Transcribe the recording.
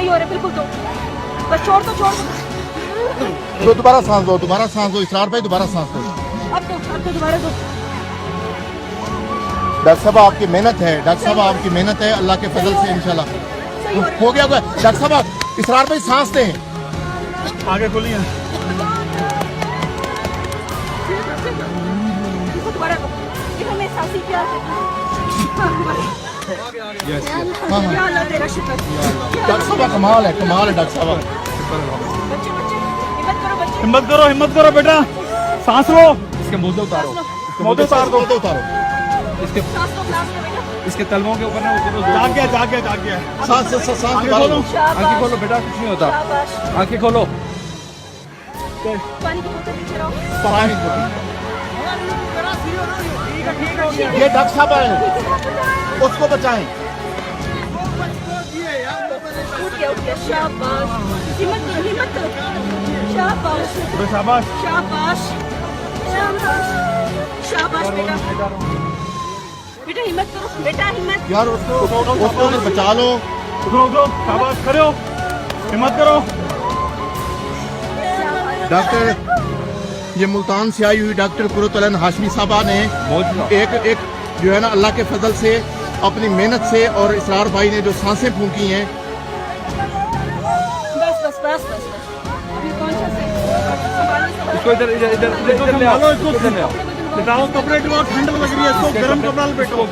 सही हो रहे, बिल्कुल दो, बस छोड़ दो, छोड़ दो। दोबारा सांस दो इसरार भाई, दोबारा सांस दो। अब तो दोबारा दो। डॉक्टर साहब आपकी मेहनत है, डॉक्टर साहब आपकी मेहनत है, अल्लाह के फजल से इंशाल्लाह हो गया। डॉक्टर साहब इसरार भाई सांस दें, आगे खोलिए। दोबारा दो, ये हमें सांसी प्यार है। हाँ हाँ या अल्लाह तेरा शुक्र। डॉक्टर साहब कमाल है डॉक्टर साहब। बच्चे हिम्मत करो, बच्चे हिम्मत करो बेटा, सांस लो। इसके मुद्दे उतारो, मोदे उतार दो। इसके सांस लो बेटा। इसके तलवों के ऊपर ना उतरो। जाग गया। सांस आगे खोलो। आंखें खोलो बेटा, कुछ नहीं होता। शाबाश। आंखें खोलो। पानी की बोतल नीचे रहो। ये डॉक्टर साहब आए, उसको बचाएं। उठ गया, शाबाश। हिम्मत करो, शाबाश, शाबाश। शाबाश, शाबाश बेटा। बेटा हिम्मत करो, बेटा हिम्मत। यार उसको बचा लो। उठो, शाबाश, खड़े हो, हिम्मत करो। डॉक्टर ये मुल्तान से आई हुई डॉक्टर कुरतुल हाशमी साहबा ने एक जो है ना अल्लाह के फजल से अपनी मेहनत से और इसरार भाई ने जो सांसें फूंकी हैं। बस अभी कौन सा से इसको इधर ले आओ, इसको इधर ले आओ। बताओ, कपड़े ठंड लग रही है, इसको गर्म कपड़ा लपेटो।